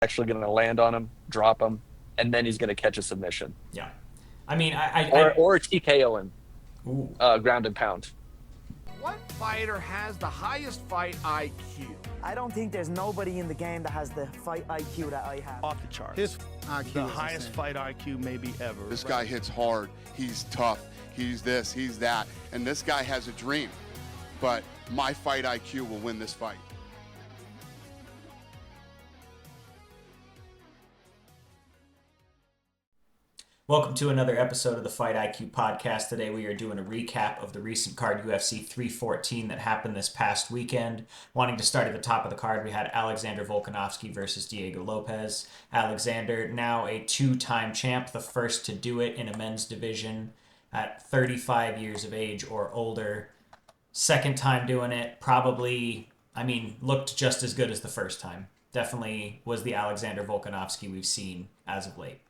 actually going to land on him, drop him, and then he's going to catch a submission Yeah. I mean, or TKO him, ooh. ground and pound. What fighter has the highest fight IQ? I don't think there's nobody in the game that has the fight IQ that I have. Off the charts. His IQ the is highest insane. fight IQ maybe ever. This guy hits hard. He's tough. He's this, he's that. And this guy has a dream. But my fight IQ will win this fight. Welcome to another episode of the Fight IQ podcast. Today we are doing a recap of the recent card UFC 314 that happened this past weekend. Wanting to start at the top of the card, we had Alexander Volkanovski versus Diego Lopez. Alexander, now a two-time champ, the first to do it in a men's division at 35 years of age or older. Second time doing it, probably, looked just as good as the first time. Definitely was the Alexander Volkanovski we've seen as of late.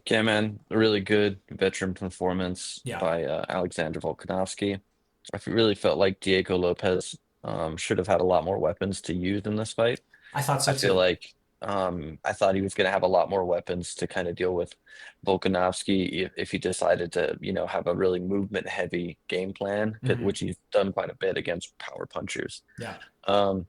Yeah, man, a really good veteran performance Yeah. by Alexander Volkanovski. Really felt like Diego Lopez should have had a lot more weapons to use in this fight. I thought so I feel too. like I thought he was going to have a lot more weapons to kind of deal with Volkanovski if he decided to, have a really movement-heavy game plan, Mhm. which he's done quite a bit against power punchers. Yeah. Um,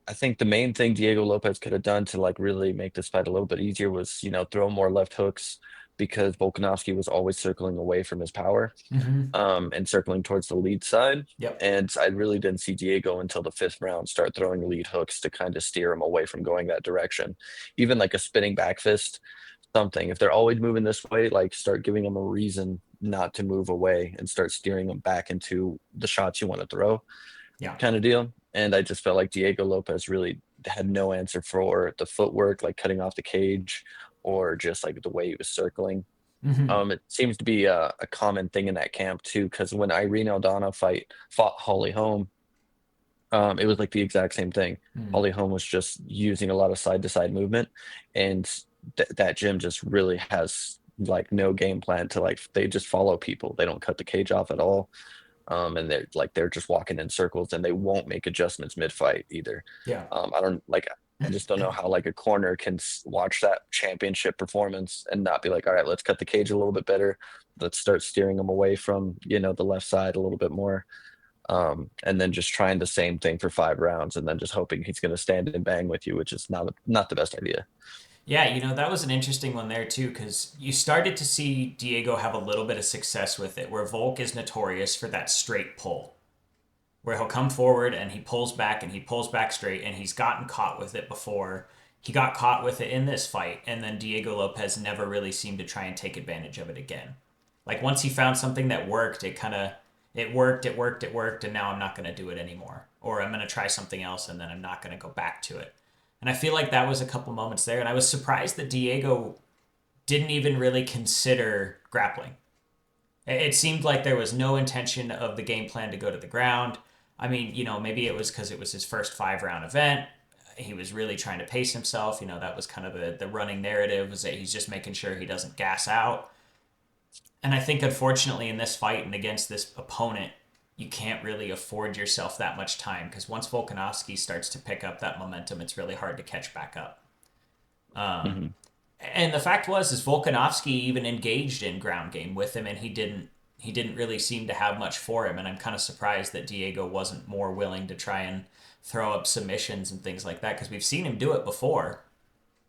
I think the main thing Diego Lopez could have done to like really make this fight a little bit easier was, throw more left hooks because Volkanovski was always circling away from his power, Mm-hmm. and circling towards the lead side. Yep. And I really didn't see Diego until the fifth round start throwing lead hooks to kind of steer him away from going that direction. Even like a spinning back fist, something. If they're always moving this way, like start giving them a reason not to move away and start steering them back into the shots you want to throw, Yeah. kind of deal. And I just felt like Diego Lopez really had no answer for the footwork, like cutting off the cage or just like the way he was circling. Mm-hmm. It seems to be a common thing in that camp too, because when Irene Aldana fought Holly Holm, it was like the exact same thing. Mm-hmm. Holly Holm was just using a lot of side to side movement, and that gym just really has like no game plan to like they just follow people. They don't cut the cage off at all. And they're just walking in circles and they won't make adjustments mid-fight either. Yeah. I just don't know how like a corner can watch that championship performance and not be like, all right, let's cut the cage a little bit better. Let's start steering them away from, the left side a little bit more. And then just trying the same thing for 5 rounds and then just hoping he's going to stand and bang with you, which is not the best idea. Yeah, that was an interesting one there too, because you started to see Diego have a little bit of success with it, where Volk is notorious for that straight pull, where he'll come forward and he pulls back and he pulls back straight, and he's gotten caught with it before. He got caught with it in this fight, and then Diego Lopez never really seemed to try and take advantage of it again. Like once he found something that worked, it worked, and now I'm not going to do it anymore, or I'm going to try something else, and then I'm not going to go back to it. And I feel like that was a couple moments there. And I was surprised that Diego didn't even really consider grappling. It seemed like there was no intention of the game plan to go to the ground. Maybe it was because it was his first 5 round event. He was really trying to pace himself. That was kind of the running narrative, was that he's just making sure he doesn't gas out. And I think, unfortunately, in this fight and against this opponent, you can't really afford yourself that much time, because once Volkanovski starts to pick up that momentum, it's really hard to catch back up. Mm-hmm. And the fact is Volkanovski even engaged in ground game with him, and he didn't really seem to have much for him. And I'm kind of surprised that Diego wasn't more willing to try and throw up submissions and things like that, because we've seen him do it before.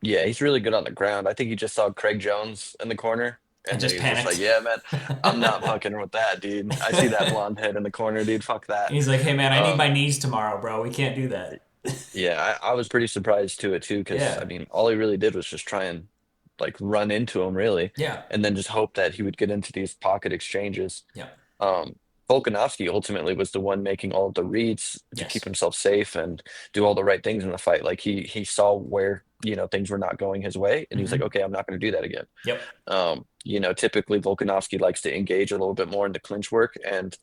Yeah, he's really good on the ground. I think he just saw Craig Jones in the corner. And And then just he was just like, panicked. yeah, man, I'm not fucking with that, dude. I see that blonde head in the corner, dude. Fuck that. He's like, hey man, I need my Um, knees tomorrow, bro. We can't do that. yeah, I was pretty surprised to it too, because Yeah. all he really did was just try and like run into him really, Yeah. and then just hope that he would get into these pocket exchanges. Yeah. Um, Volkanovski ultimately was the one making all of the reads to keep Yes. himself safe and do all the right things in the fight. Like he saw where things were not going his way, and he's like, Mm-hmm. okay, I'm not going to do that again. Yep. Typically Volkanovski likes to engage a little bit more into clinch work, and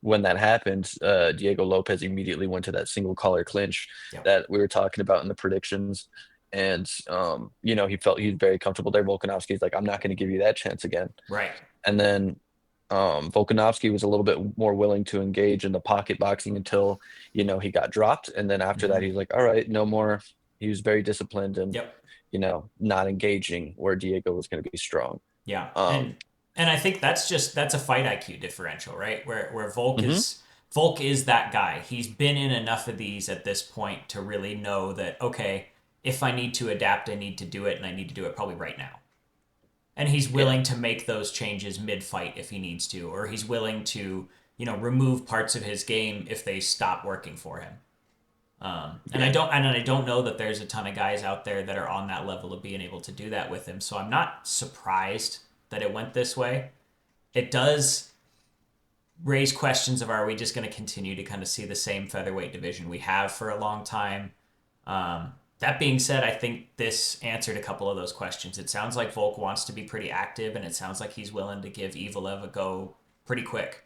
when that happened, Diego Lopez immediately went to that single collar clinch Yep. that we were talking about in the predictions. And he felt he's very comfortable there. Volkanovski's like, I'm not going to give you that chance again. Right. And then Volkanovski was a little bit more willing to engage in the pocket boxing until he got dropped. And then after that, Mm-hmm. he's like, all right, no more, He was very disciplined and, Yep. not engaging where Diego was going to be strong. Yeah. Um, And I think that's a fight IQ differential, right? Where mhm. Volk is that guy. He's been in enough of these at this point to really know that, okay, if I need to adapt, I need to do it, and I need to do it probably right now. And he's Yeah, willing to make those changes mid-fight if he needs to, or he's willing to, remove parts of his game if they stop working for him. And yeah. I don't know that there's a ton of guys out there that are on that level of being able to do that with him. So I'm not surprised that it went this way. It does raise questions of, are we just going to continue to kind of see the same featherweight division we have for a long time? That being said, I think this answered a couple of those questions. It sounds like Volk wants to be pretty active, and it sounds like he's willing to give Evil a go pretty quick.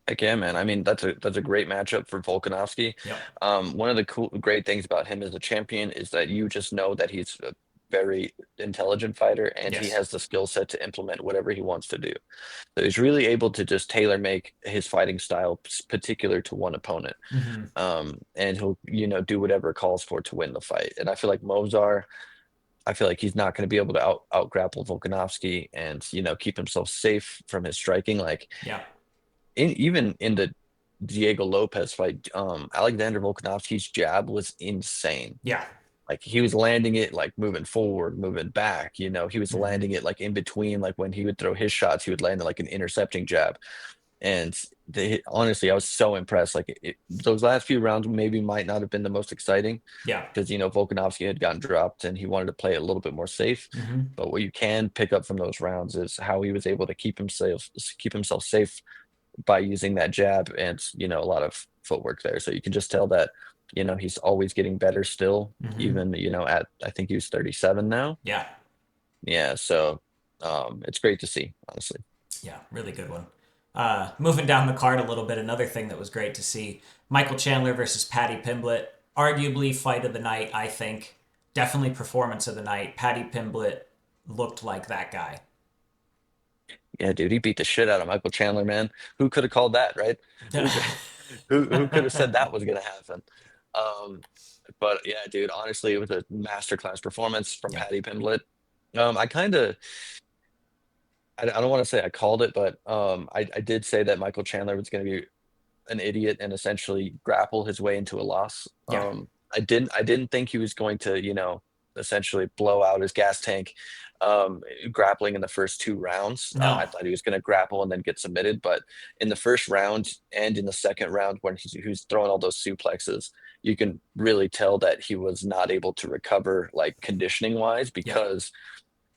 Heck yeah, man. I mean, that's a great matchup for Volkanovski. Yep. One of the great things about him as a champion is that you just know that he's a very intelligent fighter and he Yes. has the skill set to implement whatever he wants to do. So he's really able to just tailor make his fighting style particular to one opponent. Mm-hmm. And he'll, do whatever it calls for to win the fight. And I feel like Mozar, I feel like he's not going to be able to out grapple Volkanovski and, keep himself safe from his striking. Like Yeah. even in the Diego Lopez fight, Alexander Volkanovski's jab was insane. Yeah. Like he was landing it like moving forward, moving back. He was Mm-hmm. landing it like in between. Like when he would throw his shots, he would land it like an intercepting jab. And honestly, I was so impressed. Like those last few rounds maybe might not have been the most exciting Yeah. because Volkanovski had gotten dropped and he wanted to play it a little bit more safe. Mm-hmm. But what you can pick up from those rounds is how he was able to keep himself safe by using that jab and a lot of footwork there. So you can just tell that he's always getting better still, Mm-hmm. even at I think he was 37 now. Yeah. Yeah, so it's great to see, honestly. Yeah, really good one. Moving down the card a little bit, another thing that was great to see: Michael Chandler versus Paddy Pimblett. Arguably fight of the night, I think. Definitely performance of the night. Paddy Pimblett looked like that guy. Yeah, dude, he beat the shit out of Michael Chandler, man. Who could have called that, right? Who who could have said that was gonna happen? Um, but yeah, dude, honestly, it was a masterclass performance from Yeah. Paddy Pimblett. I kind of I don't want to say I called it, but I did say that Michael Chandler was going to be an idiot and essentially grapple his way into a loss. Yeah. I didn't think he was going to, essentially blow out his gas tank, grappling in the first two rounds. I No. thought he was going to grapple and then get submitted, but in the first round and in the second round, when he was throwing all those suplexes, you can really tell that he was not able to recover, like conditioning wise, Yeah. because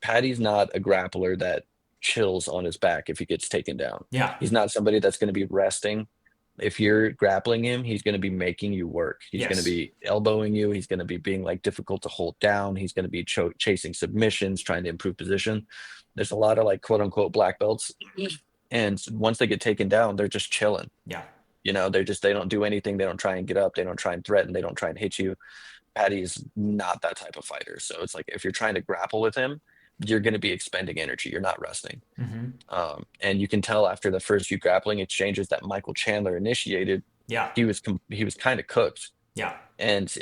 Patty's not a grappler that chills on his back if he gets taken down. Yeah. He's not somebody that's going to be resting. If you're grappling him, he's going to be making you work. He's going to Yes. be elbowing you. He's going to be being like difficult to hold down. He's going to be chasing submissions, trying to improve position. There's a lot of like quote unquote black belts. And once they get taken down, they're just chilling. Yeah. They don't do anything. They don't try and get up. They don't try and threaten. They don't try and hit you. Patty's not that type of fighter. So it's like if you're trying to grapple with him, you're going to be expending energy. You're not resting. Mm-hmm. And you can tell after the first few grappling exchanges that Michael Chandler initiated, Yeah. he was kind of cooked. Yeah. And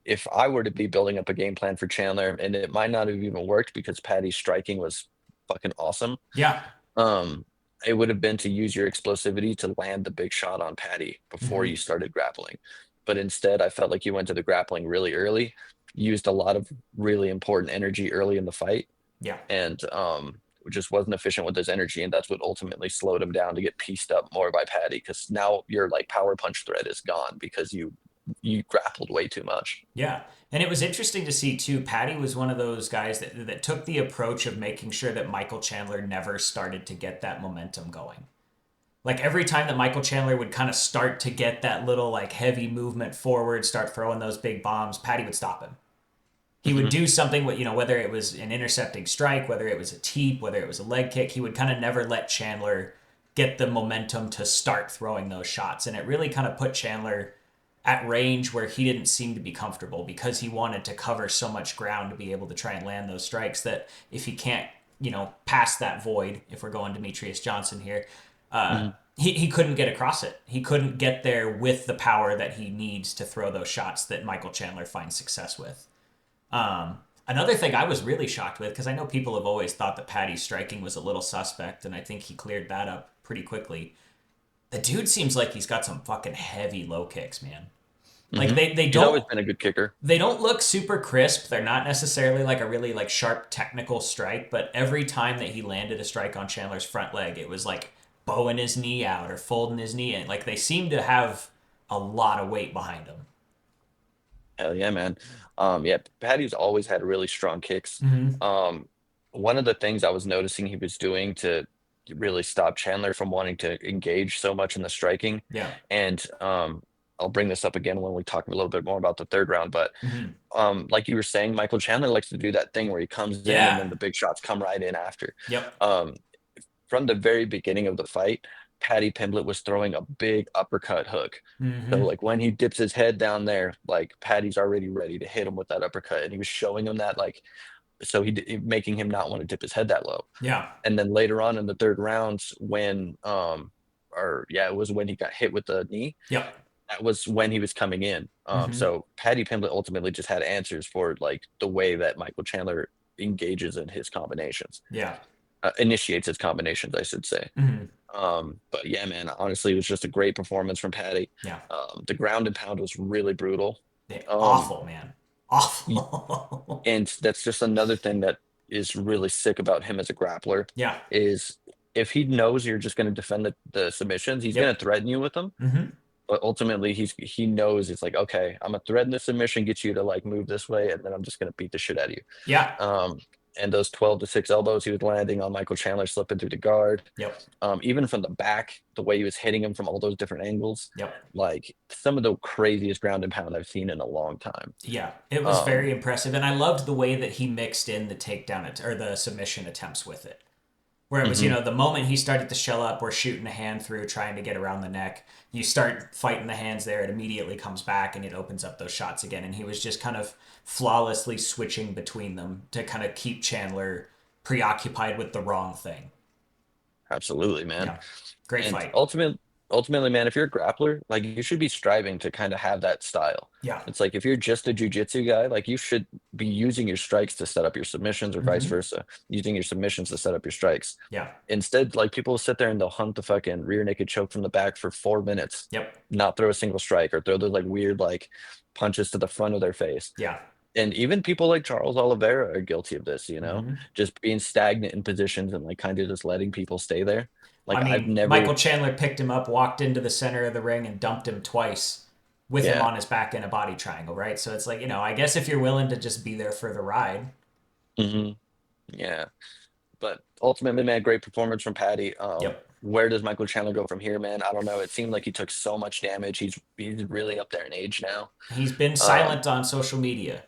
if I were to be building up a game plan for Chandler, and it might not have even worked because Patty's striking was fucking awesome, Yeah. um, it would have been to use your explosivity to land the big shot on Patty before Mm-hmm. you started grappling. But instead, I felt like you went to the grappling really early, used a lot of really important energy early in the fight, Yeah. and just wasn't efficient with his energy, and that's what ultimately slowed him down to get pieced up more by Patty. Because now your like power punch threat is gone because you grappled way too much. Yeah. And it was interesting to see too. Patty was one of those guys that took the approach of making sure that Michael Chandler never started to get that momentum going. Like every time that Michael Chandler would kind of start to get that little like heavy movement forward, start throwing those big bombs, Patty would stop him. He would Mhm. do something with, whether it was an intercepting strike, whether it was a teep, whether it was a leg kick, he would kind of never let Chandler get the momentum to start throwing those shots. And it really kind of put Chandler at range where he didn't seem to be comfortable because he wanted to cover so much ground to be able to try and land those strikes that if he can't, pass that void, if we're going Demetrius Johnson here, Mhm. he couldn't get across it. He couldn't get there with the power that he needs to throw those shots that Michael Chandler finds success with. Another thing I was really shocked with, because I know people have always thought that Paddy's striking was a little suspect, and I think he cleared that up pretty quickly. The dude seems like he's got some fucking heavy low kicks, man. Like they He's don't always been a good kicker. they don't look super crisp. They're not necessarily like a really like sharp technical strike, but every time that he landed a strike on Chandler's front leg, it was like bowing his knee out or folding his knee in. Like they seem to have a lot of weight behind them. Hell yeah, man. Yeah, Patty's always had really strong kicks. One of the things I was noticing he was doing to really stop Chandler from wanting to engage so much in the striking, Yeah. and I'll bring this up again when we talk a little bit more about the third round, but like you were saying, Michael Chandler likes to do that thing where he comes in and then the big shots come right in after. Yep. From the very beginning of the fight, Paddy Pimblett was throwing a big uppercut hook. So like when he dips his head down there, like Paddy's already ready to hit him with that uppercut, and he was showing him that like so making him not want to dip his head that low. Yeah. And then later on in the third rounds, when it was when he got hit with the knee. Yep. That was when he was coming in. So Paddy Pimblett ultimately just had answers for like the way that Michael Chandler engages in his combinations. Yeah. Initiates his combinations, I should say. But yeah, man, honestly, it was just a great performance from Paddy. Yeah. The ground and pound was really brutal. Awful, man. Awful. And that's just another thing that is really sick about him as a grappler. Yeah. Is if he knows you're just going to defend the submissions, he's going to threaten you with them. But ultimately, he knows it's like, okay, I'm gonna threaten the submission, get you to like move this way, and then I'm just gonna beat the shit out of you. Yeah. And those 12-6 elbows he was landing on Michael Chandler, slipping through the guard. Yep. Even from the back, the way he was hitting him from all those different angles. Yep. Like some of the craziest ground and pound I've seen in a long time. Yeah, it was very impressive, and I loved the way that he mixed in the takedown or the submission attempts with it. Where it was, the moment he started to shell up, we're shooting a hand through, trying to get around the neck. You start fighting the hands there, it immediately comes back and it opens up those shots again. And he was just kind of flawlessly switching between them to kind of keep Chandler preoccupied with the wrong thing. Absolutely, man. Yeah. Great And fight. ultimately, man, if you're a grappler, like you should be striving to kind of have that style. Yeah. It's like if you're just a jujitsu guy, like you should be using your strikes to set up your submissions or vice versa, using your submissions to set up your strikes. Yeah. Instead, like people will sit there and they'll hunt the fucking rear naked choke from the back for 4 minutes, Yep. not throw a single strike or throw those like weird like punches to the front of their face. Yeah. And even people like Charles Oliveira are guilty of this, just being stagnant in positions and like kind of just letting people stay there. Like I've never. Michael Chandler picked him up, walked into the center of the ring, and dumped him twice with him on his back in a body triangle, right? So it's like, I guess if you're willing to just be there for the ride. Yeah. But ultimately, man, great performance from Paddy. Where does Michael Chandler go from here, man? I don't know. It seemed like he took so much damage. He's really up there in age now. He's been silent on social media.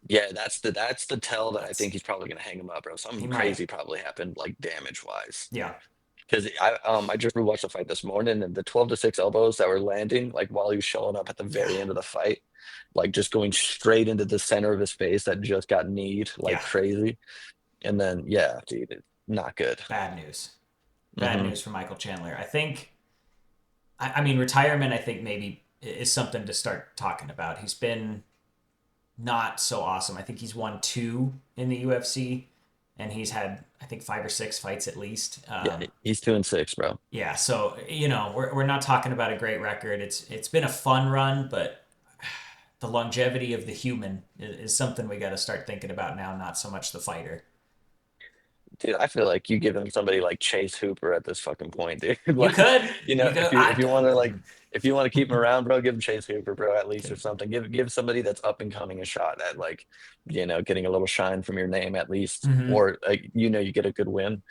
Yeah, that's the tell that I think he's probably gonna hang him up, bro. Something crazy probably happened, like damage wise. Yeah. Because I just rewatched the fight this morning, and the 12-6 elbows that were landing, like while he was showing up at the very end of the fight, like just going straight into the center of his face that just got kneed like crazy. And then dude, not good. Bad news. Bad news for Michael Chandler. I think retirement I think maybe is something to start talking about. He's been not so awesome. I think he's won 2 in the UFC, and he's had I think 5 or 6 fights at least. He's 2-6, bro. Yeah, so we're not talking about a great record. It's been a fun run, but the longevity of the human is something we got to start thinking about now, not so much the fighter. Dude, I feel like you give him somebody like Chase Hooper at this fucking point, dude. Like, You could, if you want to if you want to keep him around, bro, give him Chase Hooper, bro, at least or something. Give somebody that's up and coming a shot at like, getting a little shine from your name at least, or like, you get a good win.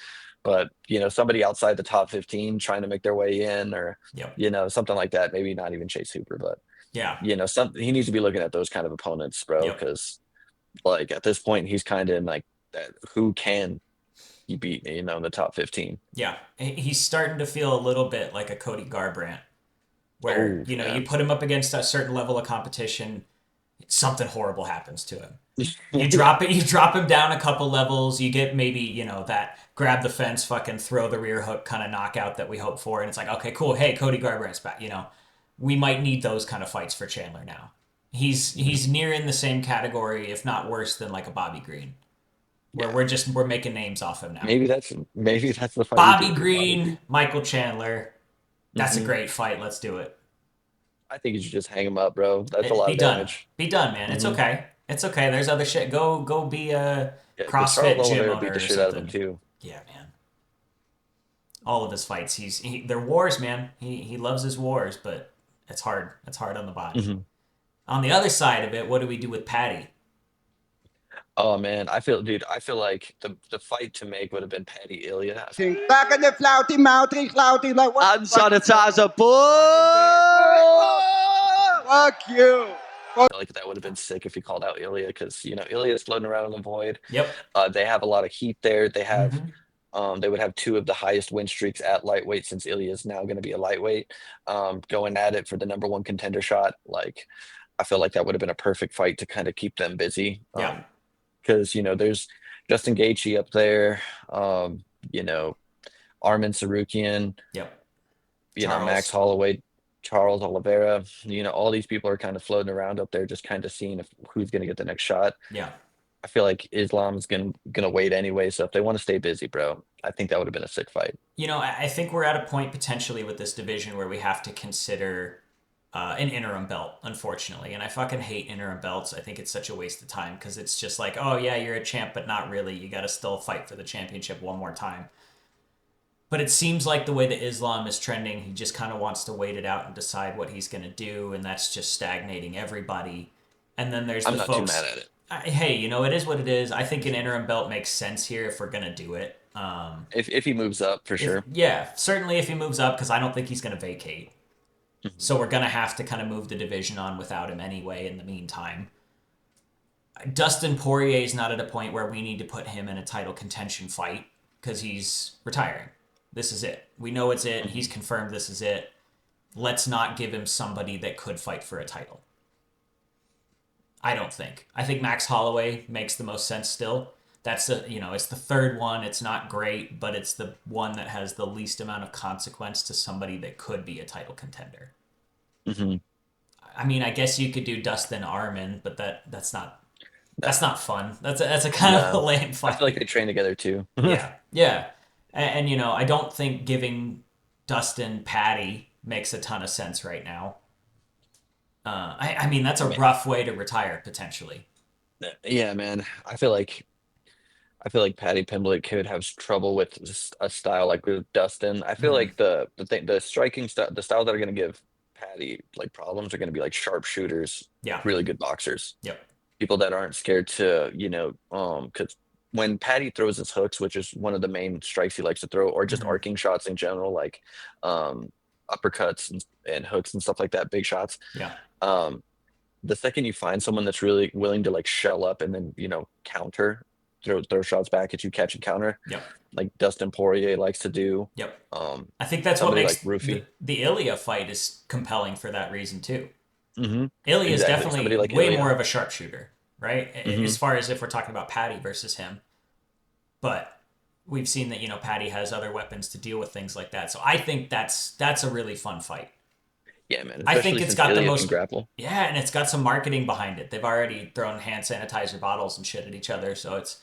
But somebody outside the top 15 trying to make their way in, or something like that. Maybe not even Chase Hooper, but he needs to be looking at those kind of opponents, bro, because like at this point he's kind of in like that. Who can he beat, in the top 15? Yeah, he's starting to feel a little bit like a Cody Garbrandt, where you put him up against a certain level of competition, something horrible happens to him. You drop it, you drop him down a couple levels, you get maybe, that grab the fence, fucking throw the rear hook kind of knockout that we hope for, and it's like, okay, cool, hey, Cody Garbrandt's back, We might need those kind of fights for Chandler now. He's near in the same category, if not worse than like a Bobby Green. Where we're making names off him now. Maybe that's the fight we Bobby do. Green, Michael Chandler. That's a Mhm. great fight. Let's do it. I think you should just hang him up, bro. That's a lot Be of done. damage. Be done, man. It's Mhm. okay. It's okay. There's other shit. Go be a Yeah, because Charles CrossFit gym Oliveira owner beat the or shit out of him something. too. Yeah, man. All of his fights, they're wars, man. He loves his wars, but it's hard. It's hard on the body. Mm-hmm. On the other side of it, what do we do with Paddy? Oh man, dude, I feel like the fight to make would have been Paddy Ilya. Back in the flouty mouthy, clouty, like what? Unsanitizer, boy! Fuck you. I feel like that would have been sick if he called out Ilya because Ilya is floating around in the void. Yep. They have a lot of heat there. Mhm. They would have two of the highest win streaks at lightweight since Ilya is now going to be a lightweight, going at it for the number one contender shot. Like, I feel like that would have been a perfect fight to kind of keep them busy. Yeah. Because there's Justin Gaethje up there, you know, Armin Sarukian, Yep. Max Holloway, Charles Oliveira. All these people are kind of floating around up there, just kind of seeing who's going to get the next shot. Yeah. I feel like Islam is gonna wait anyway, so if they want to stay busy, bro, I think that would have been a sick fight. I think we're at a point potentially with this division where we have to consider an interim belt, unfortunately. And I fucking hate interim belts. I think it's such a waste of time because it's just like, oh yeah, you're a champ, but not really. You got to still fight for the championship one more time. But it seems like the way that Islam is trending, he just kind of wants to wait it out and decide what he's going to do, and that's just stagnating everybody. And then there's I'm the not folks. too mad at it. Hey, it is what it is. I think an interim belt makes sense here if we're gonna do it. If he moves up, for sure. Yeah, certainly if he moves up, because I don't think he's gonna vacate. So we're gonna have to kind of move the division on without him anyway. In the meantime, Dustin Poirier is not at a point where we need to put him in a title contention fight because he's retiring. This is it. We know it's it. He's confirmed this is it. Let's not give him somebody that could fight for a title. I don't think. I think Max Holloway makes the most sense still. It's the third one. It's not great, but it's the one that has the least amount of consequence to somebody that could be a title contender. Mm-hmm. I mean, I guess you could do Dustin Armin, but that's not fun. That's a kind of a lame fight. I feel like they train together too. Yeah. And I don't think giving Dustin Paddy makes a ton of sense right now. I mean, that's a rough way to retire potentially. Yeah, man. I feel like Paddy Pimblett could have trouble with a style like with Dustin. I feel like the striking style, the style that are going to give Paddy like problems are going to be like sharpshooters, Yeah. really good boxers, Yep. people that aren't scared to, because when Paddy throws his hooks, which is one of the main strikes he likes to throw, or just arcing shots in general, like uppercuts and hooks and stuff like that, big shots. Yeah. The second you find someone that's really willing to like shell up and then counter, throw shots back at you, catch and counter, Yep. like Dustin Poirier likes to do. Yep. I think that's what somebody makes like Rufy. the Ilya fight is compelling for that reason too. Mm-hmm. Ilya is Exactly. definitely Somebody like way Ilya. more of a sharpshooter, right? Mhm. As far as if we're talking about Paddy versus him. But we've seen that, Paddy has other weapons to deal with things like that. So I think that's a really fun fight. Yeah, man. I think especially it's since got the Ilya most can grapple. Yeah, and it's got some marketing behind it. They've already thrown hand sanitizer bottles and shit at each other, so it's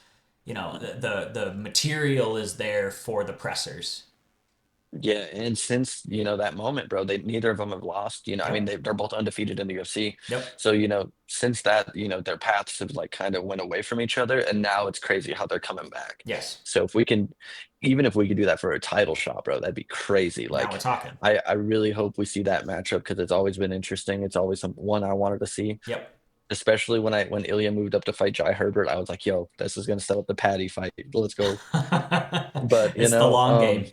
the material is there for the pressers. Yeah, and since that moment, bro, neither of them have lost. I mean, they're both undefeated in the UFC. Yep. So since that, their paths have like kind of went away from each other, and now it's crazy how they're coming back. Yes. So even if we could do that for a title shot, bro, that'd be crazy. Now Like we're talking. I really hope we see that matchup because it's always been interesting. It's always one I wanted to see. Yep. Especially when Ilya moved up to fight Jai Herbert, I was like, yo, this is gonna set up the Paddy fight. Let's go. But it's the long game.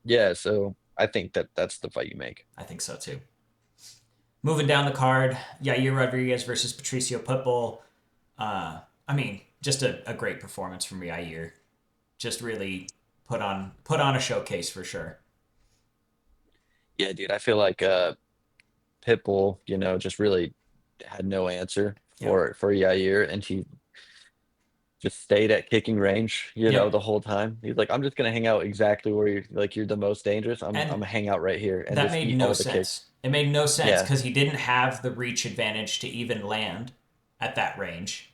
Yeah, so I think that's the fight you make. I think so too. Moving down the card, Yair Rodriguez versus Patricio Pitbull. I mean, just a great performance from Yair. Just really put on a showcase for sure. Yeah, dude, I feel like Pitbull, just really had no answer Yep. for Yair, and he just stayed at kicking range, Yep. the whole time. He's like, I'm just gonna hang out exactly where you're the most dangerous. I'm And gonna hang out right here and that just made eat no all the kicks. sense. It made no sense Yeah. because he didn't have the reach advantage to even land at that range.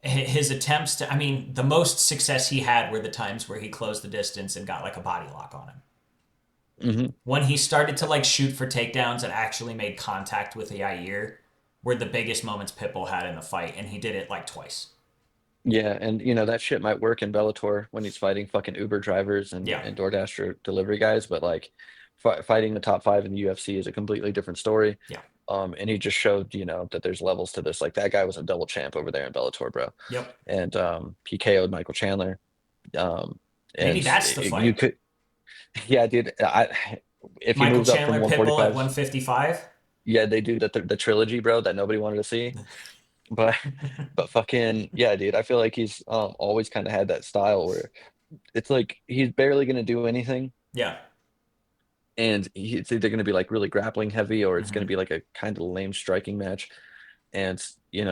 His attempts to, I mean, the most success he had were the times where he closed the distance and got like a body lock on him. Hmm. When he started to like shoot for takedowns and actually made contact with Yair were the biggest moments Pitbull had in the fight, and he did it like twice. Yeah, and that shit might work in Bellator when he's fighting fucking Uber drivers and Yeah. DoorDash delivery guys, but like fighting the top five in the UFC is a completely different story. Yeah. And he just showed, that there's levels to this. Like that guy was a double champ over there in Bellator, bro. Yep. And he KO'd Michael Chandler. Um, Maybe and that's the you fight. could, yeah, dude. If he Michael moves up from Chandler Pitbull at 145, 155. yeah, they do the trilogy, bro, that nobody wanted to see. But fucking yeah, dude. I feel like he's always kind of had that style where it's like he's barely gonna do anything, Yeah. and it's either gonna be like really grappling heavy or it's gonna Hmm. be like a kind of lame striking match. And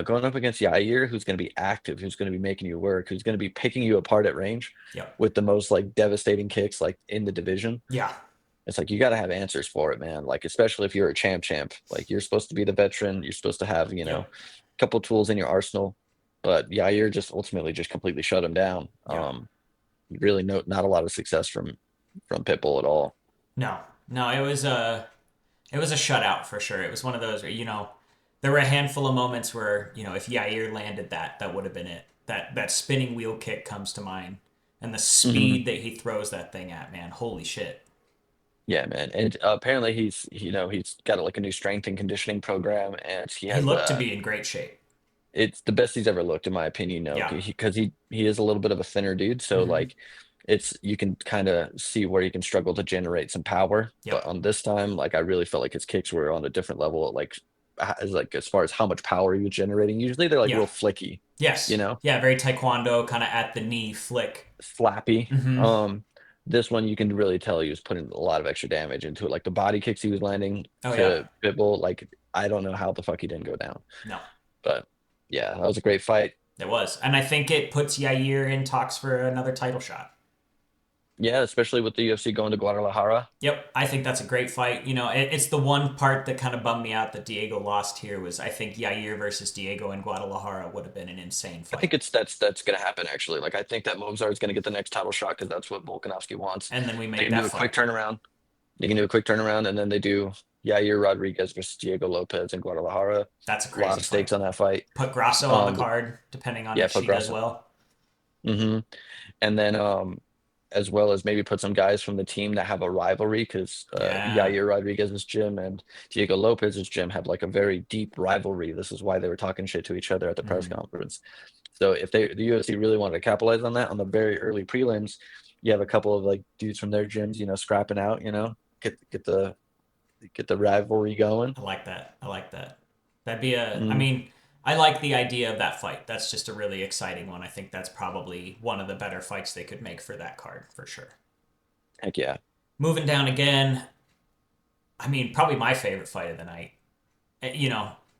going up against Yair, who's gonna be active, who's gonna be making you work, who's gonna be picking you apart at range Yep. with the most like devastating kicks like in the division. Yeah. It's like you got to have answers for it, man. Like especially if you're a champ, like you're supposed to be the veteran. You're supposed to have a Yep. couple tools in your arsenal. But Yair just ultimately just completely shut him down. Yeah. Really, not a lot of success from Pitbull at all. No. No, it was a shutout for sure. It was one of those where, there were a handful of moments where, if Yair landed that would have been it. That spinning wheel kick comes to mind. And the Hmm. speed that he throws that thing at, man. Holy shit. Yeah, man. And apparently he's got like a new strength and conditioning program, and he He has looked to be in great shape. it's the best he's ever looked in my opinion. Yeah. Because he is a little bit of a thinner dude, so Hmm. like you can kind of see where he can struggle to generate some power. But Yep. on this time, like I really felt like his kicks were on a different level. As far as how much power he was generating, usually they're like Yeah. real flicky, you Yes. know, Yeah, very taekwondo, kind of at the knee flick. slappy. Hmm. This one you can really tell he was putting a lot of extra damage into it. Like the body kicks he was landing Oh, yeah. to Pitbull, like I don't know how the fuck he didn't go down. No, But yeah, that was a great fight. it was. And I think it puts Yair in talks for another title shot. Yeah, especially with the UFC going to Guadalajara. Yep, I think that's a great fight. It's the one part that kind of bummed me out that Diego lost here was I think Yair versus Diego in Guadalajara would have been an insane I think fight. that's gonna happen actually. Like I think that Mozart is gonna get the next title shot because that's what Volkanovski wants. And then we They make can do that a quick fight. turnaround. They can do a quick turnaround, and then they do Yair Rodriguez versus Diego Lopez in Guadalajara. That's a A lot crazy of fight. stakes on that fight. Put Grasso on the card, depending on Yeah, if put she does Grasso. well. Hmm. And then as well as maybe put some guys from the team that have a rivalry because Yeah. Yair Rodriguez's gym and Diego Lopez's gym have like a very deep rivalry. This is why they were talking shit to each other at the press Hmm. conference. So if the UFC really wanted to capitalize on that on the very early prelims, you have a couple of like dudes from their gyms, scrapping out, get the rivalry going. I like that. I like that. That'd be I Mm, mean, I like the idea of that fight. That's just a really exciting one. I think that's probably one of the better fights they could make for that card, for sure. heck yeah. Moving down again, I mean, probably my favorite fight of the night.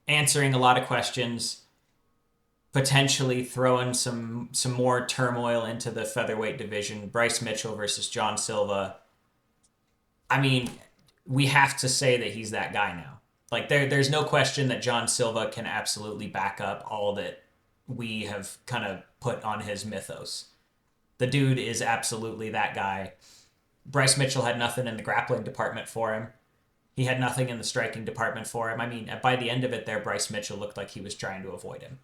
Answering a lot of questions, potentially throwing some more turmoil into the featherweight division. Bryce Mitchell versus John Silva. I mean, we have to say that he's that guy now. Like there's no question that John Silva can absolutely back up all that we have kind of put on his mythos. The dude is absolutely that guy. Bryce Mitchell had nothing in the grappling department for him. He had nothing in the striking department for him. I mean, by the end of it there, Bryce Mitchell looked like he was trying to avoid him.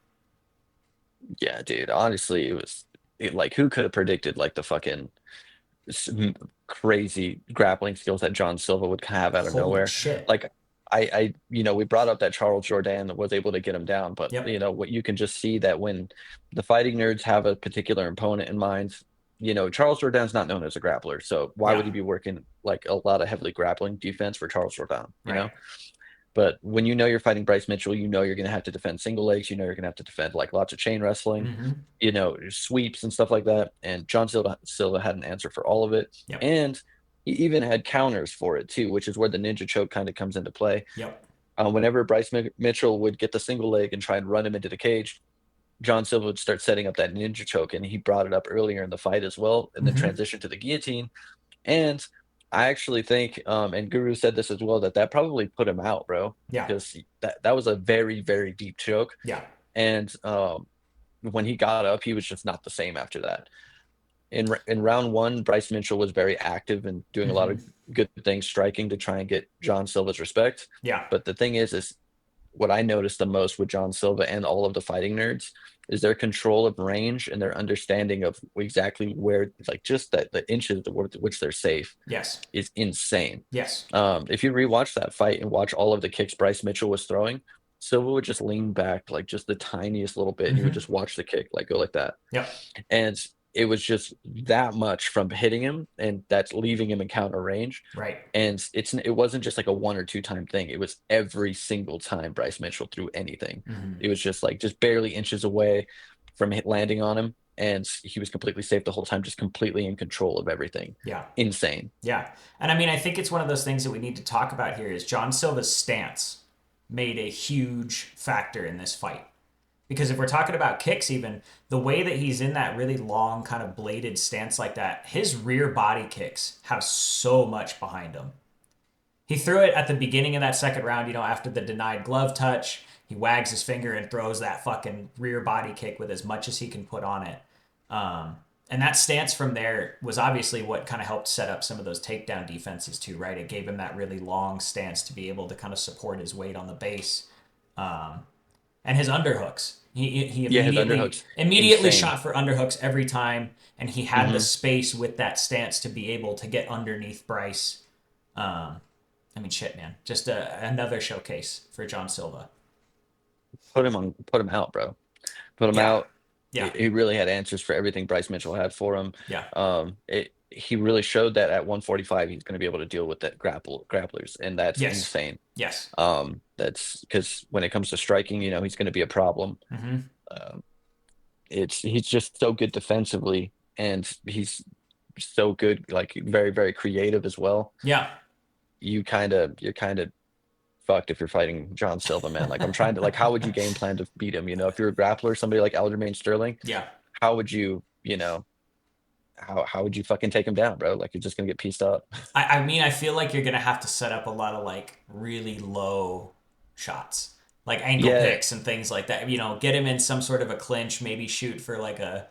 Yeah, dude. Honestly, like who could have predicted like the fucking s- m- crazy grappling skills that John Silva would have out of Holy nowhere. shit. Like we brought up that Charles Jourdain was able to get him down, but Yep. what you can just see that when the fighting nerds have a particular opponent in mind, Charles Jourdain's not known as a grappler, so why would Yeah. he be working like a lot of heavily grappling defense for Charles Jourdain, Right. But when you're fighting Bryce Mitchell, you're going to have to defend single legs. You're going to have to defend like lots of chain wrestling, Mm-hmm. sweeps and stuff like that. And John Silva had an answer for all of it, Yep. and he even had counters for it too, which is where the ninja choke kind of comes into play. Yep. Whenever Mitchell would get the single leg and try and run him into the cage, John Silva would start setting up that ninja choke, and he brought it up earlier in the fight as well, and then transition to the guillotine. And I actually think, and Guru said this as well, that probably put him out, bro, Yeah. because that was a very, very deep choke. Yeah. And when he got up, he was just not the same after that. In round one, Bryce Mitchell was very active and doing a lot of good things, striking to try and get John Silva's respect. Yeah. But the thing is what I noticed the most with John Silva and all of the fighting nerds is their control of range and their understanding of exactly where, like, just that the inches which they're safe Yes. is insane. Yes. If you rewatch that fight and watch all of the kicks Bryce Mitchell was throwing, Silva would just lean back like just the tiniest little bit, and you would just watch the kick like go like that. Yep. And it was just that much from hitting him, and that's leaving him in counter range. Right. And it wasn't just like a 1 or 2 time thing. It was every single time Bryce Mitchell threw anything. It was just like just barely inches away from landing on him, and he was completely safe the whole time, just completely in control of everything. Yeah. Insane. Yeah. And I mean, I think it's one of those things that we need to talk about here is John Silva's stance made a huge factor in this fight. Because if we're talking about kicks, even the way that he's in that really long kind of bladed stance like that, his rear body kicks have so much behind him. He threw it at the beginning of that second round, after the denied glove touch. He wags his finger and throws that fucking rear body kick with as much as he can put on it. And that stance from there was obviously what kind of helped set up some of those takedown defenses too, right? It gave him that really long stance to be able to kind of support his weight on the base. And his underhooks. He immediately shot for underhooks every time, and he had the space with that stance to be able to get underneath Bryce. I mean, shit, man. Just another showcase for John Silva. Put him out, bro. Put him out. Yeah. He really had answers for everything Bryce Mitchell had for him. Yeah. He really showed that at 145 he's going to be able to deal with that grapplers, and that's insane. Yes. That's because when it comes to striking, he's going to be a problem. He's just so good defensively, and he's so good, like very, very creative as well. Yeah. You're kind of fucked if you're fighting John Silva, man. Like, I'm trying to, like, how would you game plan to beat him? If you're a grappler, somebody like Aljamain Sterling, how would you, how would you fucking take him down, bro? Like, you're just gonna get pieced up. I mean, I feel like you're gonna have to set up a lot of like really low shots, like ankle picks and things like that. Get him in some sort of a clinch, maybe shoot for like a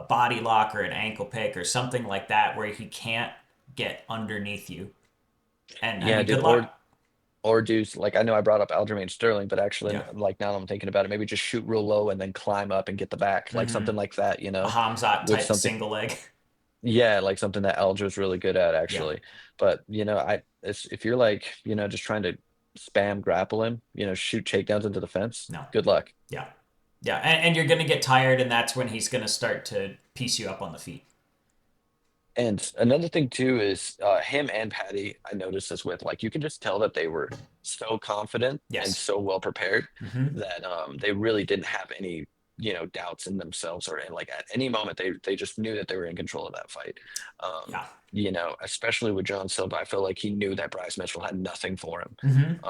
body lock or an ankle pick or something like that, where he can't get underneath you. And good luck. Or do, like, I know I brought up Aljamain Sterling, but actually, like, now I'm thinking about it, maybe just shoot real low and then climb up and get the back, like something like that, a Hamzat type single leg. Yeah, like something that Aljo is really good at, actually. But if you're like, just trying to spam grapple him, shoot takedowns into the fence, good luck. Yeah, and you're gonna get tired, and that's when he's gonna start to piece you up on the feet. And another thing too is him and Paddy, I noticed this with, like, you can just tell that they were so confident and so well prepared that they really didn't have any, doubts in themselves, or like at any moment they just knew that they were in control of that fight. Especially with John Silva, I feel like he knew that Bryce Mitchell had nothing for him.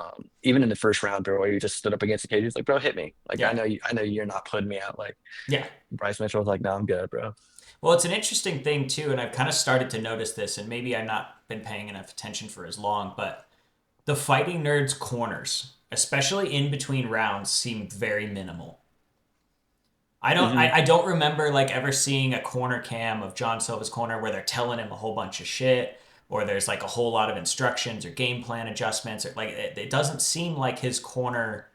Even in the first round, bro, where he just stood up against the cage, he's like, bro, hit me. Like, I know you're not putting me out. Like, Bryce Mitchell was like, no, I'm good, bro. Well, it's an interesting thing, too, and I've kind of started to notice this, and maybe I've not been paying enough attention for as long, but the Fighting Nerds corners, especially in between rounds, seem very minimal. I don't remember, like, ever seeing a corner cam of John Silva's corner where they're telling him a whole bunch of shit, or there's, like, a whole lot of instructions or game plan adjustments. Or, like, it doesn't seem like his corner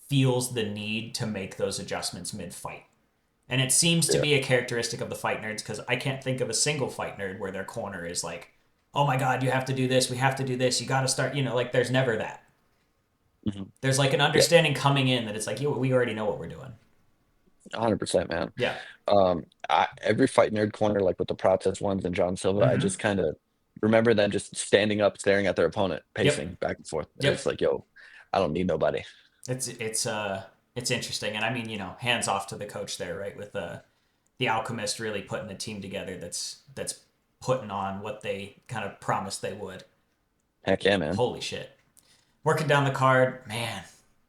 feels the need to make those adjustments mid-fight. And it seems to be a characteristic of the Fight Nerds, because I can't think of a single Fight Nerd where their corner is like, oh my God, you have to do this, we have to do this, you got to start, like, there's never that. There's like an understanding coming in that it's like, we already know what we're doing. 100%, man. Yeah. Every Fight Nerd corner, like with the process ones and John Silva, I just kind of remember them just standing up, staring at their opponent, pacing back and forth. It's like, I don't need nobody. It's interesting. And I mean, hands off to the coach there, right? With the Alchemist really putting the team together that's putting on what they kind of promised they would. Heck yeah, man. Holy shit. Working down the card, man.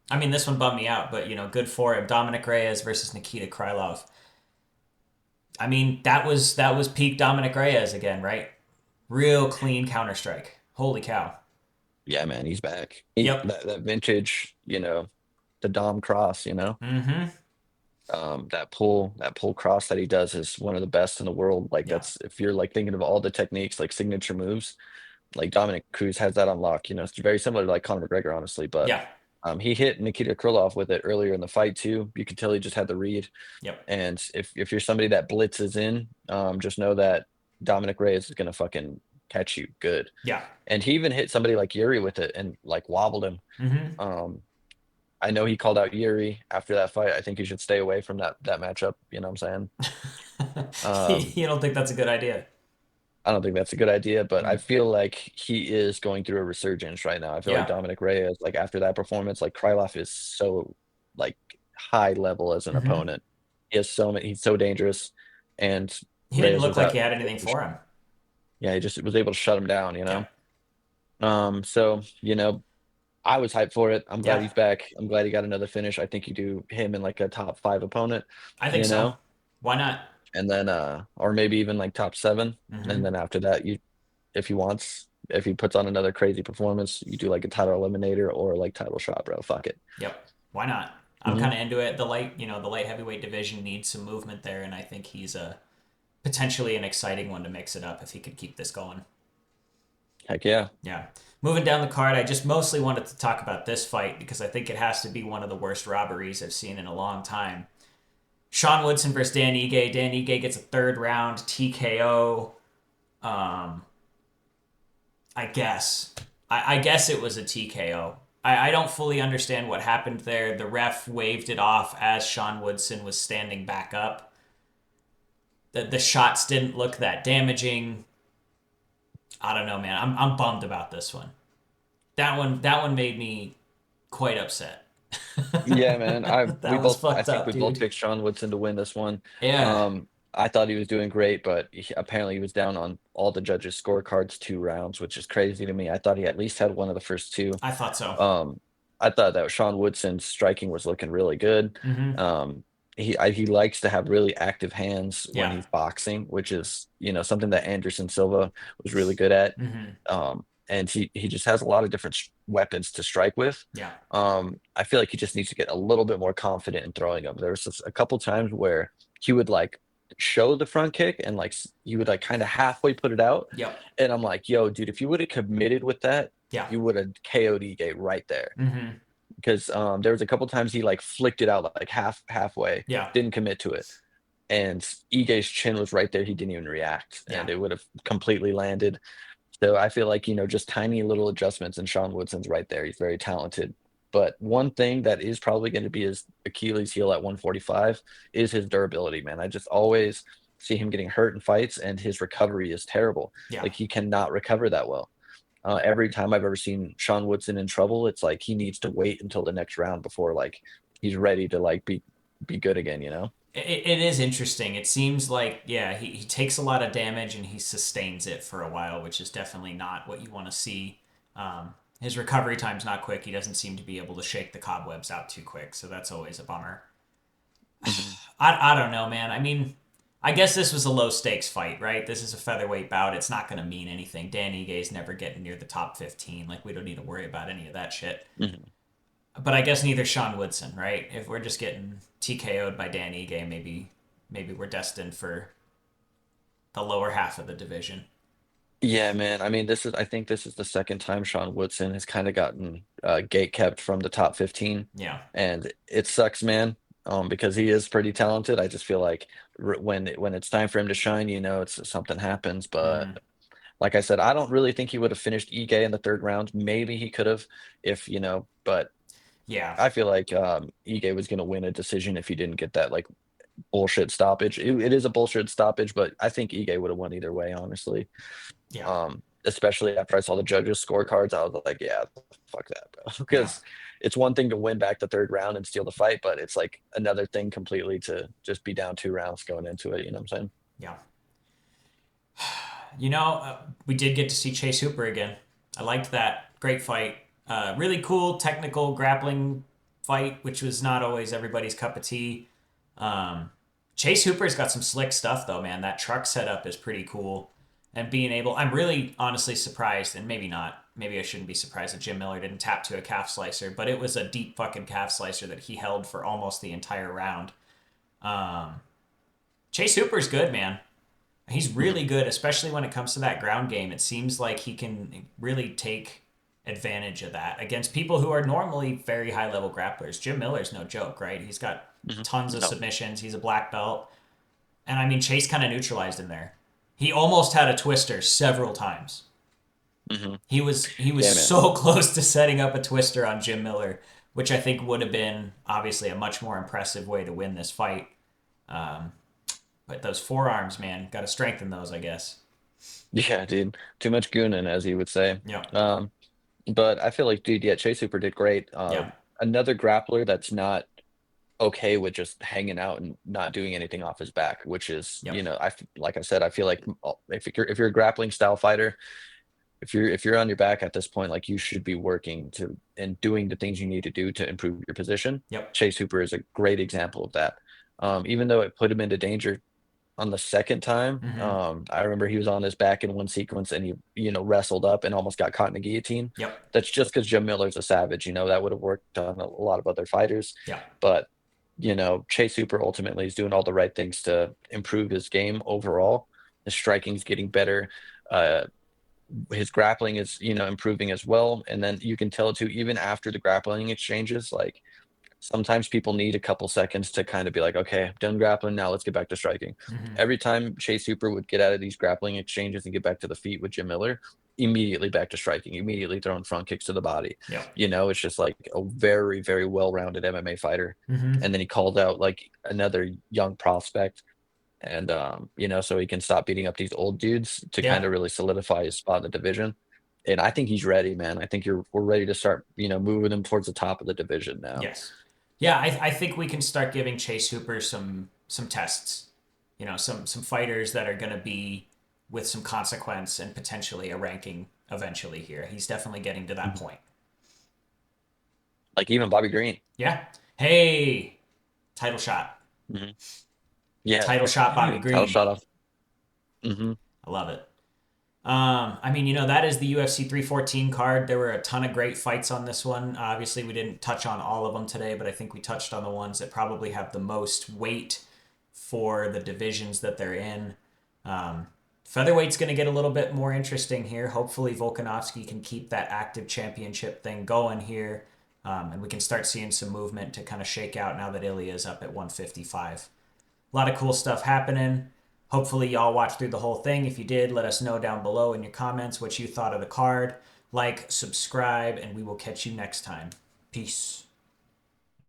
I mean, this one bummed me out, but good for him. Dominic Reyes versus Nikita Krylov. I mean, that was peak Dominic Reyes again, right? Real clean counter strike. Holy cow. Yeah, man, he's back. Yep. That vintage, the Dom cross, Mm-hmm. that pull cross that he does is one of the best in the world. Like Yeah. that's if you're like thinking of all the techniques, like signature moves, like Dominic Cruz has that on lock. It's very similar to like Conor McGregor, honestly. But Yeah. he hit Nikita Krylov with it earlier in the fight too. You could tell he just had the read. Yep. And if you're somebody that blitzes in, just know that Dominic Reyes is gonna fucking catch you good. Yeah. And he even hit somebody like Yuri with it and like wobbled him. Mm-hmm. I know he called out Yuri after that fight. I think he should stay away from that matchup. You know what I'm saying? You don't think that's a good idea? I don't think that's a good idea, but I Mm. feel like he is going through a resurgence right now. I feel like Yeah. Dominic Reyes, like after that performance, like Krylov is so like high level as an Mm-hmm. opponent. He has so many, he's so dangerous, and He didn't Reyes look was like out. he had anything for him. Yeah, he just was able to shut him down. Yeah. So I was hyped for it. I'm glad Yeah. he's back. I'm glad he got another finish. I think you do him in like a top five opponent, I think you so. know, Why not? and then or maybe even like top seven, Mm-hmm. and then after that, if he puts on another crazy performance, you do like a title eliminator or like title shot, bro. Fuck it. Yep. Why not? I'm Hmm. kind of into it. The light heavyweight division needs some movement there, and I think he's a potentially an exciting one to mix it up if he could keep this going. Heck yeah. Yeah. Moving down the card, I just mostly wanted to talk about this fight because I think it has to be one of the worst robberies I've seen in a long time. Sean Woodson versus Dan Ige. Dan Ige gets a third round TKO. Um, I guess. I guess it was a TKO. I don't fully understand what happened there. The ref waved it off as Sean Woodson was standing back up. The shots didn't look that damaging. I don't know, man. I'm bummed about this one. That one made me quite upset. Yeah, man. That was I fucked think up, we both dude. picked Sean Woodson to win this one. Yeah, I thought he was doing great, but apparently he was down on all the judges' scorecards 2 rounds, which is crazy to me. I thought he at least had one of the first two. I thought so. Um, I thought that Sean Woodson's striking was looking really good. Mm-hmm. He likes to have really active hands when Yeah. he's boxing, which is something that Anderson Silva was really good at. Mm-hmm. And he just has a lot of different weapons to strike with. Yeah. I feel like he just needs to get a little bit more confident in throwing them. There was just a couple times where he would like show the front kick and like he would like kind of halfway put it out, Yep. and I'm like, yo, dude, if you would have committed with that, Yeah. you would have KO'd Ige right there. Mm-hmm. Because there was a couple times he like flicked it out like halfway, Yeah. didn't commit to it, and Ige's chin was right there. He didn't even react, Yeah. and it would have completely landed. So I feel like, just tiny little adjustments, and Sean Woodson's right there. He's very talented. But one thing that is probably going to be his Achilles heel at 145 is his durability, man. I just always see him getting hurt in fights, and his recovery is terrible. Yeah. Like he cannot recover that well. Every time I've ever seen Sean Woodson in trouble, it's like he needs to wait until the next round before like he's ready to like be good again. It is interesting. It seems like, yeah, he takes a lot of damage and he sustains it for a while, which is definitely not what you want to see. His recovery time's not quick. He doesn't seem to be able to shake the cobwebs out too quick, so that's always a bummer. I don't know, man. I mean, I guess this was a low stakes fight, right? This is a featherweight bout. It's not going to mean anything. Dan Ige's never getting near the top 15. Like, we don't need to worry about any of that shit. Mhm. But I guess neither Sean Woodson, right? If we're just getting TKO'd by Dan Ige, maybe we're destined for the lower half of the division. Yeah, man. I mean, I think this is the second time Sean Woodson has kind of gotten gate kept from the top 15, Yeah. and it sucks, man. Because he is pretty talented. I just feel like when it's time for him to shine, it's something happens. Mm-hmm. But like I said, I don't really think he would have finished Ige in the third round. Maybe he could have, but Yeah. I feel like Ige was going to win a decision if he didn't get that like bullshit stoppage. It is a bullshit stoppage, but I think Ige would have won either way, honestly. Yeah. Especially after I saw the judges' scorecards, I was like, yeah, fuck that, bro. Because it's one thing to win back the third round and steal the fight, but it's like another thing completely to just be down 2 rounds going into it. You know what I'm saying? Yeah. We did get to see Chase Hooper again. I liked that. Great fight. Really cool technical grappling fight, which was not always everybody's cup of tea. Chase Hooper's got some slick stuff though, man. That truck setup is pretty cool. And being able, I'm really honestly surprised, and maybe not, maybe I shouldn't be surprised that Jim Miller didn't tap to a calf slicer, but it was a deep fucking calf slicer that he held for almost the entire round. Chase Hooper's good, man. He's really good, especially when it comes to that ground game. It seems like he can really take advantage of that against people who are normally very high level grapplers. Jim Miller's no joke, right? He's got tons of submissions. He's a black belt. And I mean, Chase kind of neutralized him there. He almost had a twister several times. He was so close to setting up a twister on Jim Miller, which I think would have been obviously a much more impressive way to win this fight. But those forearms, man, got to strengthen those, I guess. Yeah, dude. Too much gooning, as he would say. Yeah. But I feel like, dude, yeah, Chase Hooper did great. Yeah. Another grappler that's not okay with just hanging out and not doing anything off his back, which is, Yep. like I said, I feel like if you're a grappling style fighter, if you're on your back at this point, like you should be working to and doing the things you need to do to improve your position. Yep. Chase Hooper is a great example of that. Even though it put him into danger on the second time, I remember he was on his back in one sequence and he, wrestled up and almost got caught in a guillotine. Yep. That's just because Jim Miller's a savage. That would have worked on a lot of other fighters. Yeah. But Chase Hooper ultimately is doing all the right things to improve his game overall. His striking's getting better. His grappling is, improving as well. And then you can tell too, even after the grappling exchanges, like sometimes people need a couple seconds to kind of be like, okay, I'm done grappling. Now let's get back to striking. Every time Chase Hooper would get out of these grappling exchanges and get back to the feet with Jim Miller, immediately back to striking, immediately throwing front kicks to the body. Yeah. It's just like a very, very well-rounded MMA fighter. And then he called out like another young prospect. And, so he can stop beating up these old dudes to kind of really solidify his spot in the division. And I think he's ready, man. I think we're ready to start, moving him towards the top of the division now. Yes. Yeah, I think we can start giving Chase Hooper some tests. Some fighters that are going to be with some consequence and potentially a ranking eventually here. He's definitely getting to that point. Like even Bobby Green. Yeah. Hey, title shot. Yeah. Title shot Bobby Green. Title shot off. I love it. That is the UFC 314 card. There were a ton of great fights on this one. Obviously, we didn't touch on all of them today, but I think we touched on the ones that probably have the most weight for the divisions that they're in. Featherweight's going to get a little bit more interesting here. Hopefully, Volkanovski can keep that active championship thing going here, and we can start seeing some movement to kind of shake out now that Ilya's up at 155. A lot of cool stuff happening. Hopefully y'all watched through the whole thing. If you did, let us know down below in your comments what you thought of the card. Like, subscribe, and we will catch you next time. Peace.